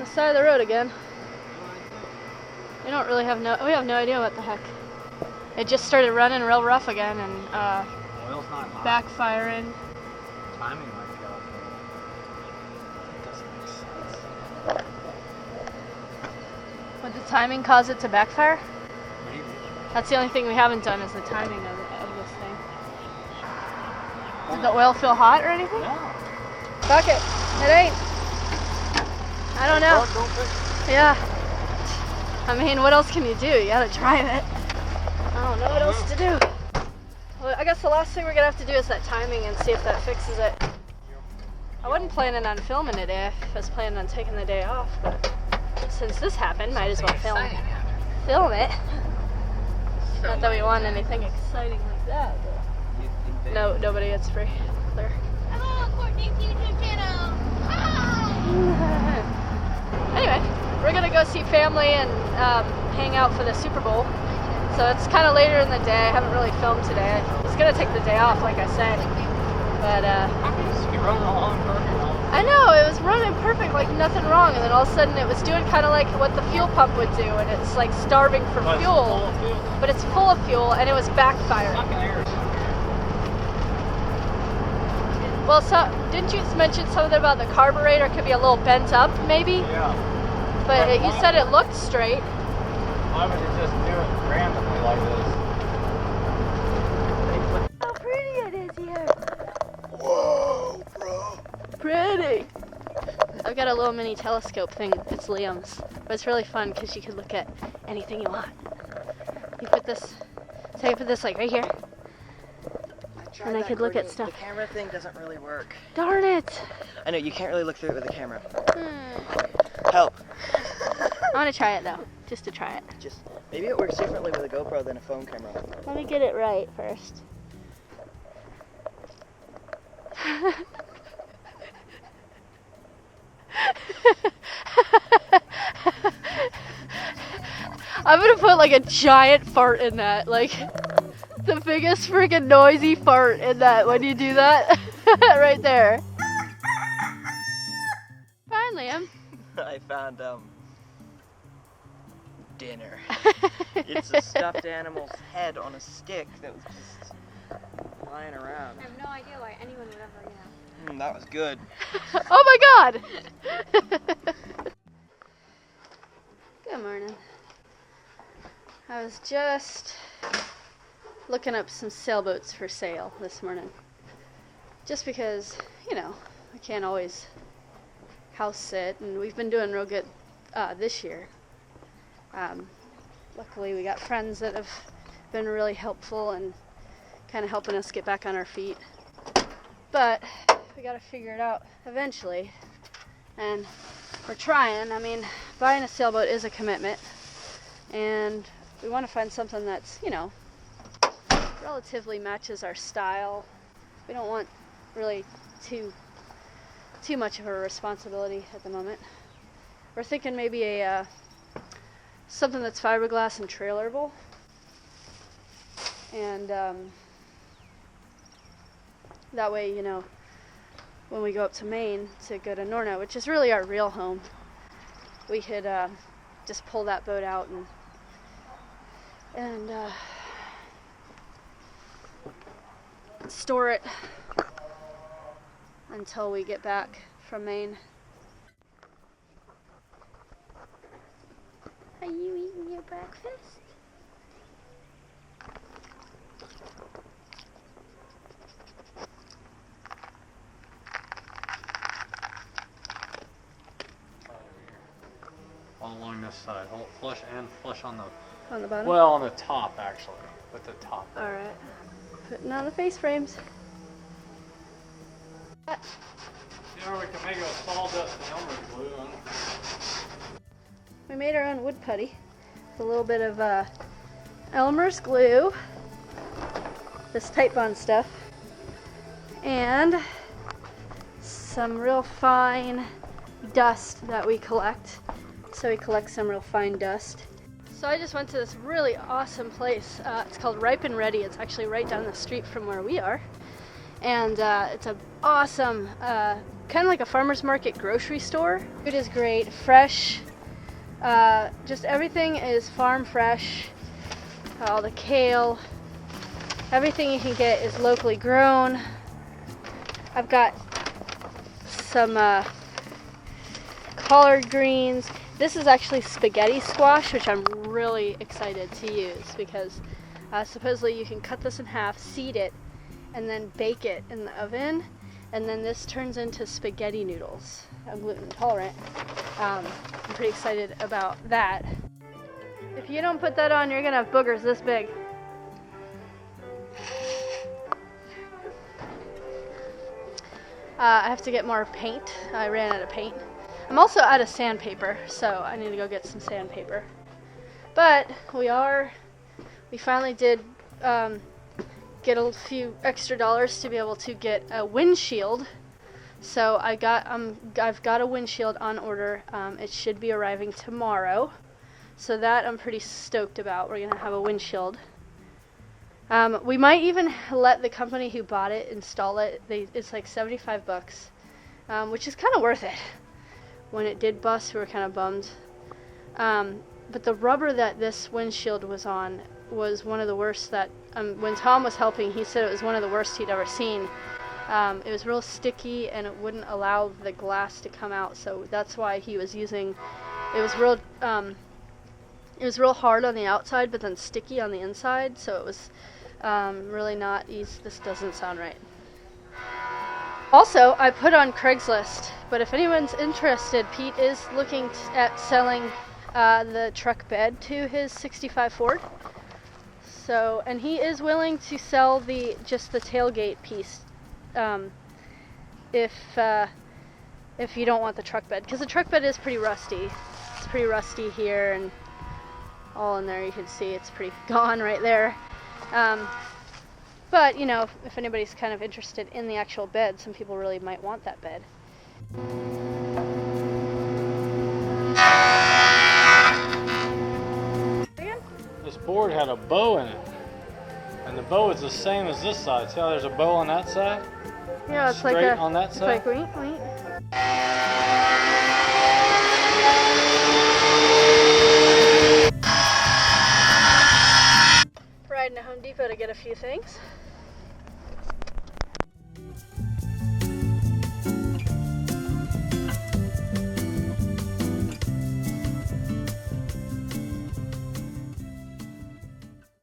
side of the road again. We have no idea what the heck. It just started running real rough again and oil's not hot. backfiring. Timing might be off. It doesn't make sense. Would the timing cause it to backfire? Maybe. That's the only thing we haven't done is the timing of this thing. Did the oil feel hot or anything? No. Fuck it. It ain't. I don't know. Yeah. I mean, what else can you do? You gotta drive it. I don't know what else to do. Well, I guess the last thing we're gonna have to do is that timing and see if that fixes it. I wasn't planning on filming today. I was planning on taking the day off, but since this happened, might as well film it. Not that we want anything exciting like that, but no, nobody, it's free. Clear. Hello, Courtney's YouTube channel. Hi. Anyway, we're gonna go see family and hang out for the Super Bowl. So it's kind of later in the day. I haven't really filmed today. I was gonna take the day off, like I said, but You're running along perfect. I know it was running perfect, like nothing wrong, and then all of a sudden it was doing kind of like what the fuel pump would do, and it's like starving for fuel, but it's full of fuel, and it was backfiring. Well, so didn't you mention something about the carburetor could be a little bent up, maybe? Yeah. But you said it looked straight. Why would it just do it randomly like this? How pretty it is here. Whoa, bro. Pretty. I've got a little mini telescope thing. It's Liam's, but it's really fun because you can look at anything you want. You put this, so you put this like right here, and I could look at stuff. The camera thing doesn't really work. Darn it! I know, you can't really look through it with the camera. Hmm. Help. I want to try it though, just to try it. Maybe it works differently with a GoPro than a phone camera. Let me get it right first. I'm gonna put like a giant fart in that, like the biggest freaking noisy fart in that when you do that. Right there. Fine, Liam. I found dinner. It's a stuffed animal's head on a stick that was just lying around. I have no idea why anyone would ever, That was good. Oh my god! Good morning. I was just looking up some sailboats for sale this morning. Just because, I can't always house sit, and we've been doing real good this year. Luckily we got friends that have been really helpful and kind of helping us get back on our feet. But we got to figure it out eventually, and we're trying. I mean, buying a sailboat is a commitment, and we want to find something that's, relatively matches our style. We don't want really too much of a responsibility at the moment. We're thinking maybe a something that's fiberglass and trailerable, and that way, when we go up to Maine to go to Norna, which is really our real home, we could just pull that boat out and store it until we get back from Maine. Are you eating your breakfast? All along this side. Hold flush on the... On the bottom? Well, on the top, actually. With the top. Alright. Putting on the face frames. We can make a sawdust and Elmer's glue on it. We made our own wood putty with a little bit of Elmer's glue, this Type Bond stuff, and some real fine dust that we collect. So we collect some real fine dust. So I just went to this really awesome place. It's called Ripe and Ready. It's actually right down the street from where we are. and it's an awesome, kind of like a farmer's market grocery store. Food is great, fresh, just everything is farm fresh. All the kale, everything you can get is locally grown. I've got some collard greens. This is actually spaghetti squash, which I'm really excited to use because supposedly you can cut this in half, seed it, and then bake it in the oven, and then this turns into spaghetti noodles. I'm gluten intolerant. I'm pretty excited about that. If you don't put that on, you're gonna have boogers this big. I have to get more paint. I ran out of paint. I'm also out of sandpaper, so I need to go get some sandpaper. But we finally did get a few extra dollars to be able to get a windshield. So I've got a windshield on order. It should be arriving tomorrow. So that I'm pretty stoked about. We're gonna have a windshield. We might even let the company who bought it install it. It's like $75, which is kind of worth it. When it did bust, we were kind of bummed. But the rubber that this windshield was on was one of the worst that, when Tom was helping, he said it was one of the worst he'd ever seen. It was real sticky and it wouldn't allow the glass to come out, so that's why he was using, it was real hard on the outside but then sticky on the inside, so it was really not easy. This doesn't sound right. Also, I put on Craigslist, but if anyone's interested, Pete is looking at selling the truck bed to his 65 Ford. So, and he is willing to sell just the tailgate piece if you don't want the truck bed, because the truck bed is pretty rusty. It's pretty rusty here and all in there. You can see it's pretty gone right there. But, you know, if anybody's kind of interested in the actual bed, some people really might want that bed. This board had a bow in it. And the bow is the same as this side. See how there's a bow on that side? Yeah, it's straight like on that side. It's like wait. Riding to Home Depot to get a few things.